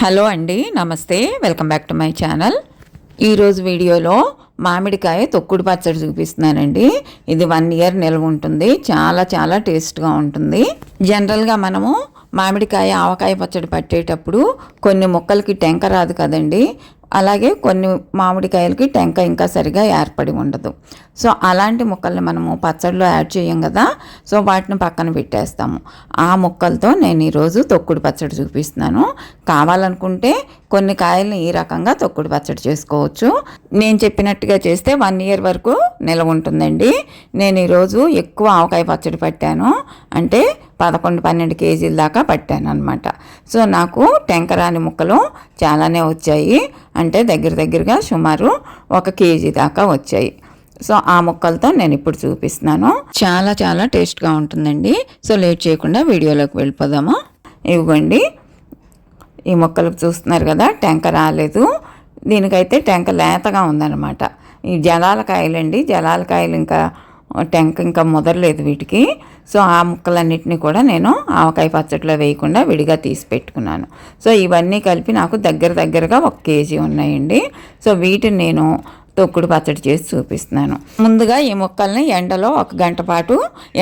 Hello అండి, నమస్తే. Welcome back to my channel. ఈరోజు వీడియోలో మామిడికాయ తొక్కుడు పచ్చడి చూపిస్తున్నానండి. ఇది 1 ఇయర్ నిల్వ ఉంటుంది. చాలా చాలా టేస్ట్గా ఉంటుంది. జనరల్గా మనము మామిడికాయ ఆవకాయ పచ్చడి పట్టేటప్పుడు కొన్ని ముక్కలకి టెంక రాదు కదండి. అలాగే కొన్ని మామిడికాయలకి టెంక ఇంకా సరిగా ఏర్పడి ఉండదు. సో అలాంటి ముక్కల్ని మనము పచ్చడిలో యాడ్ చేయం కదా. సో వాటిని పక్కన పెట్టేస్తాము. ఆ ముక్కలతో నేను ఈరోజు తొక్కుడు పచ్చడి చూపిస్తున్నాను. కావాలనుకుంటే కొన్ని కాయల్ని ఈ రకంగా తొక్కుడు పచ్చడి చేసుకోవచ్చు. నేను చెప్పినట్టుగా చేస్తే 1 ఇయర్ వరకు నిల్వ ఉంటుందండి. నేను ఈరోజు ఎక్కువ ఆవకాయ పచ్చడి పట్టాను. అంటే 11-12 కేజీల దాకా పట్టాను అనమాట. సో నాకు టెంకరాని ముక్కలు చాలానే వచ్చాయి. అంటే దగ్గరగా సుమారు 1 కేజీ దాకా వచ్చాయి. సో ఆ ముక్కలతో నేను ఇప్పుడు చూపిస్తున్నాను. చాలా చాలా టేస్ట్గా ఉంటుందండి. సో లేట్ చేయకుండా వీడియోలోకి వెళ్ళిపోదాము. ఇవ్వండి, ఈ ముక్కలకు చూస్తున్నారు కదా, టెంక రాలేదు. దీనికైతే టెంక లేతగా ఉందన్నమాట. ఈ జలాల కాయలండి. జలాల కాయలు ఇంకా టెంక ఇంకా ముదరలేదు వీటికి. సో ఆ ముక్కలన్నిటినీ కూడా నేను ఆవకాయ పచ్చడిలో వేయకుండా విడిగా తీసి పెట్టుకున్నాను. సో ఇవన్నీ కలిపి నాకు దగ్గరగా 1 కేజీ ఉన్నాయండి. సో వీటిని నేను తొక్కుడు పచ్చడి చేసి చూపిస్తున్నాను. ముందుగా ఈ ముక్కల్ని ఎండలో 1 గంట పాటు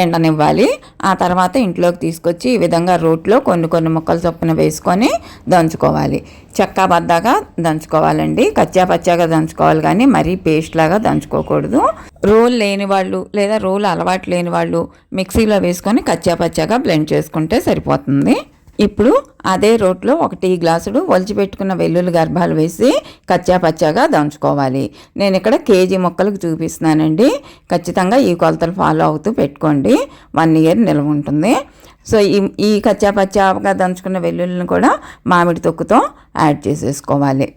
ఎండనివ్వాలి. ఆ తర్వాత ఇంట్లోకి తీసుకొచ్చి ఈ విధంగా రోట్లో కొన్ని ముక్కలు చొప్పున వేసుకొని దంచుకోవాలి. చెక్కాబద్దాగా దంచుకోవాలండి. కచ్చా పచ్చాగా దంచుకోవాలి, కానీ మరీ పేస్ట్ లాగా దంచుకోకూడదు. రోల్ లేని వాళ్ళు లేదా రోల్ అలవాటు లేని వాళ్ళు మిక్సీలో వేసుకొని కచ్చా పచ్చాగా బ్లెండ్ చేసుకుంటే సరిపోతుంది. ఇప్పుడు అదే రోట్లో 1 టీ గ్లాసుడు ఒలిచిపెట్టుకున్న వెల్లుల్లి గర్భాలు వేసి కచ్చా పచ్చాగా దంచుకోవాలి. నేను ఇక్కడ కేజీ ముక్కలకు చూపిస్తున్నానండి. ఖచ్చితంగా ఈ కొలతలు ఫాలో అవుతూ పెట్టుకోండి. 1 ఇయర్ నిల్వ ఉంటుంది. సో ఈ కచ్చా పచ్చాగా దంచుకున్న వెల్లుల్లిని కూడా మామిడి తొక్కుతో యాడ్ చేసేసుకోవాలి.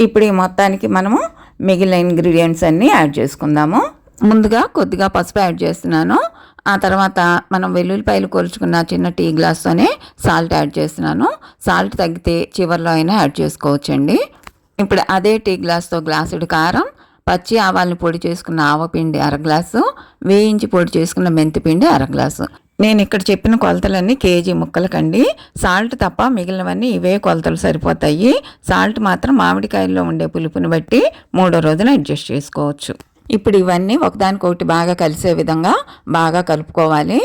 ఇప్పుడు ఈ మొత్తానికి మనము మిగిలిన ఇంగ్రీడియంట్స్ అన్నీ యాడ్ చేసుకుందాము. ముందుగా కొద్దిగా పసుపు యాడ్ చేస్తున్నాను. ఆ తర్వాత మనం వెల్లుల్లిపాయలు కొలుచుకున్న చిన్న టీ గ్లాస్తోనే సాల్ట్ యాడ్ చేస్తున్నాను. సాల్ట్ తగ్గితే చివరిలో అయినా యాడ్ చేసుకోవచ్చండి. ఇప్పుడు అదే టీ గ్లాస్తో గ్లాసుడు కారం, పచ్చి ఆవాలను పొడి చేసుకున్న ఆవపిండి 1/2 గ్లాసు, వేయించి పొడి చేసుకున్న మెంతిపిండి 1/2 గ్లాసు. నేను ఇక్కడ చెప్పిన కొలతలన్నీ కేజీ ముక్కలకండి. సాల్ట్ తప్ప మిగిలినవన్నీ ఇవే కొలతలు సరిపోతాయి. సాల్ట్ మాత్రం మామిడికాయల్లో ఉండే పులుపుని బట్టి 3వ రోజున అడ్జస్ట్ చేసుకోవచ్చు. ఇప్పుడు ఇవన్నీ ఒకదానికొకటి బాగా కలిసే విధంగా బాగా కలుపుకోవాలి.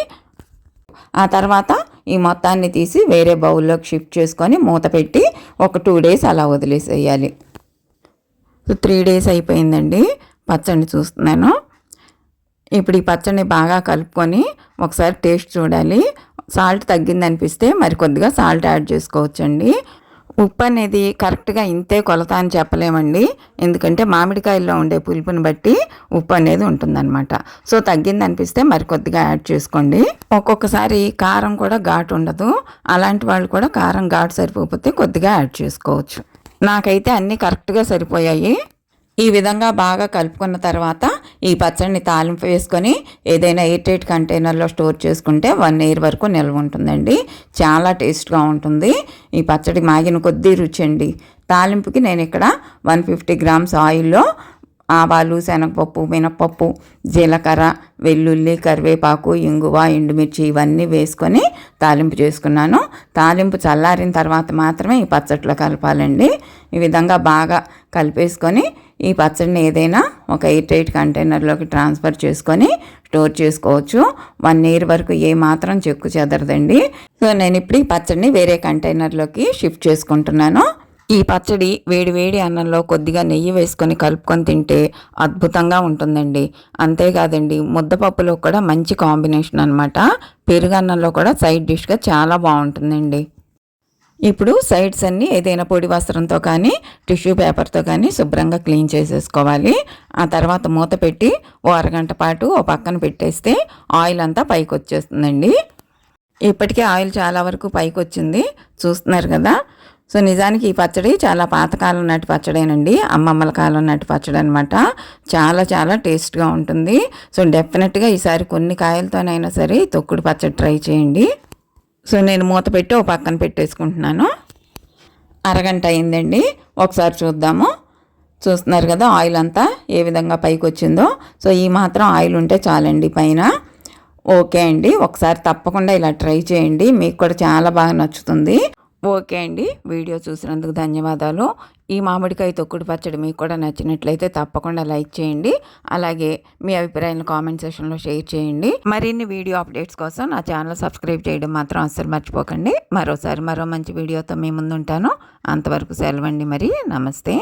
ఆ తర్వాత ఈ మొత్తాన్ని తీసి వేరే బౌల్లోకి షిఫ్ట్ చేసుకొని మూత పెట్టి ఒక 2 డేస్ అలా వదిలేసేయాలి. 3 డేస్ అయిపోయిందండి. పచ్చడిని చూస్తున్నాను. ఇప్పుడు ఈ పచ్చడిని బాగా కలుపుకొని ఒకసారి టేస్ట్ చూడాలి. సాల్ట్ తగ్గిందనిపిస్తే మరి కొద్దిగా సాల్ట్ యాడ్ చేసుకోవచ్చండి. ఉప్పు అనేది కరెక్ట్గా ఇంతే కొలత అని చెప్పలేమండి. ఎందుకంటే మామిడికాయల్లో ఉండే పులుపుని బట్టి ఉప్పు అనేది ఉంటుందన్నమాట. సో తగ్గిందనిపిస్తే మరి కొద్దిగా యాడ్ చేసుకోండి. ఒక్కొక్కసారి కారం కూడా ఘాటు ఉండదు. అలాంటి వాళ్ళు కూడా కారం ఘాటు సరిపోతే కొద్దిగా యాడ్ చేసుకోవచ్చు. నాకైతే అన్నీ కరెక్ట్గా సరిపోయాయి. ఈ విధంగా బాగా కలుపుకున్న తర్వాత ఈ పచ్చడిని తాలింపు వేసుకొని ఏదైనా ఎయిర్ టైట్ కంటైనర్లో స్టోర్ చేసుకుంటే 1 ఇయర్ వరకు నిల్వ ఉంటుందండి. చాలా టేస్ట్గా ఉంటుంది. ఈ పచ్చడి మాగిన కొద్దీ రుచి అండి. తాలింపుకి నేను ఇక్కడ 150 గ్రామ్స్ ఆయిల్లో ఆవాలు, శనగపప్పు, మినపప్పు, జీలకర్ర, వెల్లుల్లి, కరివేపాకు, ఇంగువ, ఎండుమిర్చి ఇవన్నీ వేసుకొని తాలింపు చేసుకున్నాను. తాలింపు చల్లారిన తర్వాత మాత్రమే ఈ పచ్చడిలో కలపాలండి. ఈ విధంగా బాగా కలిపేసుకొని ఈ పచ్చడిని ఏదైనా ఒక ఎయిర్ టైట్ కంటైనర్లోకి ట్రాన్స్ఫర్ చేసుకొని స్టోర్ చేసుకోవచ్చు. 1 ఇయర్ వరకు ఏ మాత్రం చెక్కు చెదరదండి. సో నేను ఇప్పుడు ఈ పచ్చడిని వేరే కంటైనర్లోకి షిఫ్ట్ చేసుకుంటున్నాను. ఈ పచ్చడి వేడి అన్నంలో కొద్దిగా నెయ్యి వేసుకొని కలుపుకొని తింటే అద్భుతంగా ఉంటుందండి. అంతేకాదండి, ముద్దపప్పులో కూడా మంచి కాంబినేషన్ అనమాట. పెరుగన్నంలో కూడా సైడ్ డిష్గా చాలా బాగుంటుందండి. ఇప్పుడు సైడ్స్ అన్నీ ఏదైనా పొడి వస్త్రంతో కానీ టిష్యూ పేపర్తో కానీ శుభ్రంగా క్లీన్ చేసేసుకోవాలి. ఆ తర్వాత మూత పెట్టి 1 గంట పాటు పక్కన పెట్టేస్తే ఆయిల్ అంతా పైకి వచ్చేస్తుందండి. ఇప్పటికే ఆయిల్ చాలా వరకు పైకి వచ్చింది, చూస్తున్నారు కదా. సో నిజానికి ఈ పచ్చడి చాలా పాతకాలం నాటి పచ్చడేనండి. అమ్మమ్మల కాలం నాటి పచ్చడి అనమాట. చాలా చాలా టేస్ట్గా ఉంటుంది. సో డెఫినెట్గా ఈసారి కొన్ని కాయలతోనైనా సరే తొక్కుడు పచ్చడి ట్రై చేయండి. సో నేను మూత పెట్టి పక్కన పెట్టేసుకుంటున్నాను. 1 గంట అయిందండి. ఒకసారి చూద్దాము. చూస్తున్నారు కదా ఆయిల్ అంతా ఏ విధంగా పైకి వచ్చిందో. సో ఈ మాత్రం ఆయిల్ ఉంటే చాలండి పైన. ఓకే అండి, ఒకసారి తప్పకుండా ఇలా ట్రై చేయండి. మీకు కూడా చాలా బాగా నచ్చుతుంది. ఓకే అండి, వీడియో చూసినందుకు ధన్యవాదాలు. ఈ మామిడికాయ తొక్కుడు పచ్చడి మీకు కూడా నచ్చినట్లయితే తప్పకుండా లైక్ చేయండి. అలాగే మీ అభిప్రాయాలను కామెంట్ సెక్షన్లో షేర్ చేయండి. మరిన్ని వీడియో అప్డేట్స్ కోసం నా ఛానల్ సబ్స్క్రైబ్ చేయడం మాత్రం అస్సలు మర్చిపోకండి. మరో మంచి వీడియోతో మీ ముందుంటాను. అంతవరకు సెలవండి మరి. నమస్తే.